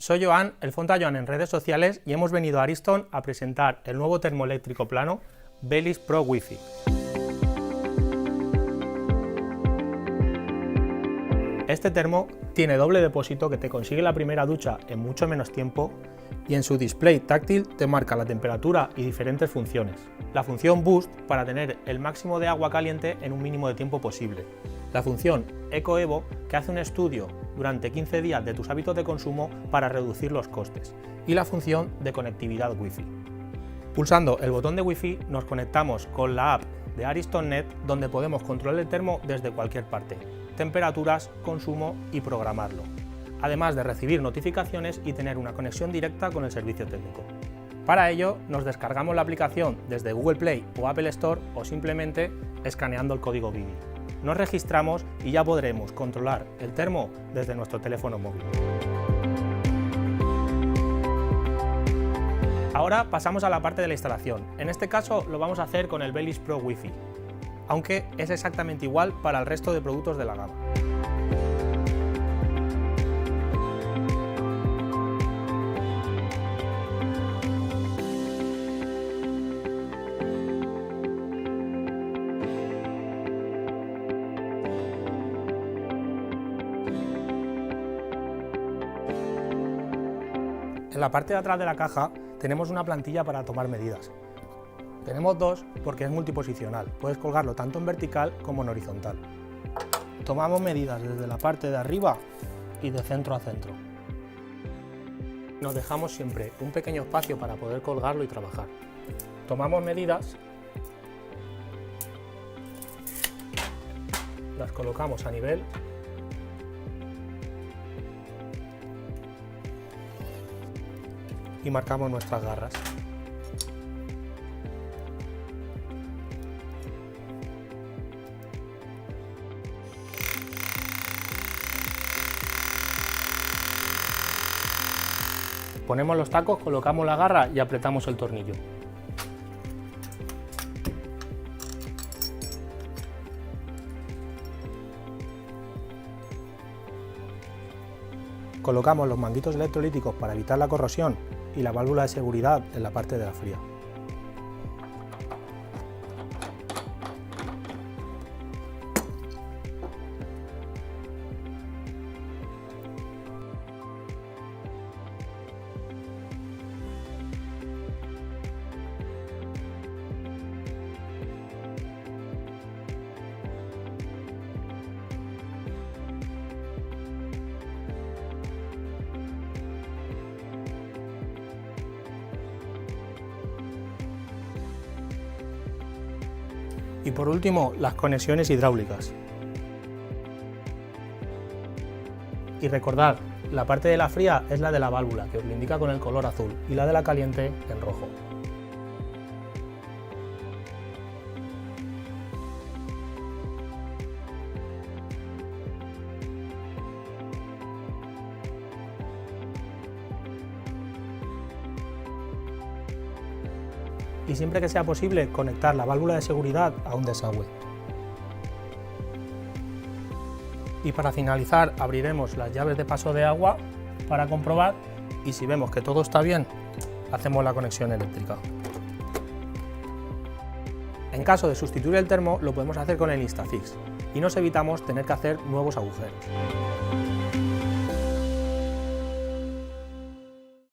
Soy Joan, el Fonta Joan en redes sociales, y hemos venido a Ariston a presentar el nuevo termoeléctrico plano Bellis Pro Wi-Fi. Este termo tiene doble depósito que te consigue la primera ducha en mucho menos tiempo, y en su display táctil te marca la temperatura y diferentes funciones. La función Boost para tener el máximo de agua caliente en un mínimo de tiempo posible. La función Eco-Evo, que hace un estudio durante 15 días de tus hábitos de consumo para reducir los costes. Y la función de conectividad Wi-Fi. Pulsando el botón de Wi-Fi nos conectamos con la app de AristonNet, donde podemos controlar el termo desde cualquier parte, temperaturas, consumo y programarlo, además de recibir notificaciones y tener una conexión directa con el servicio técnico. Para ello nos descargamos la aplicación desde Google Play o Apple Store o simplemente escaneando el código BIDI. Nos registramos y ya podremos controlar el termo desde nuestro teléfono móvil. Ahora pasamos a la parte de la instalación. En este caso lo vamos a hacer con el Bellis Pro Wi-Fi, aunque es exactamente igual para el resto de productos de la gama. En la parte de atrás de la caja tenemos una plantilla para tomar medidas. Tenemos dos porque es multiposicional, puedes colgarlo tanto en vertical como en horizontal. Tomamos medidas desde la parte de arriba y de centro a centro. Nos dejamos siempre un pequeño espacio para poder colgarlo y trabajar. Tomamos medidas, las colocamos a nivel y marcamos nuestras garras. Ponemos los tacos, colocamos la garra y apretamos el tornillo. Colocamos los manguitos electrolíticos para evitar la corrosión y la válvula de seguridad en la parte de la fría. Y por último, las conexiones hidráulicas. Y recordad, la parte de la fría es la de la válvula, que os lo indica con el color azul, y la de la caliente en rojo. Y siempre que sea posible, conectar la válvula de seguridad a un desagüe. Y para finalizar, abriremos las llaves de paso de agua para comprobar, y si vemos que todo está bien, hacemos la conexión eléctrica. En caso de sustituir el termo, lo podemos hacer con el Instafix y nos evitamos tener que hacer nuevos agujeros.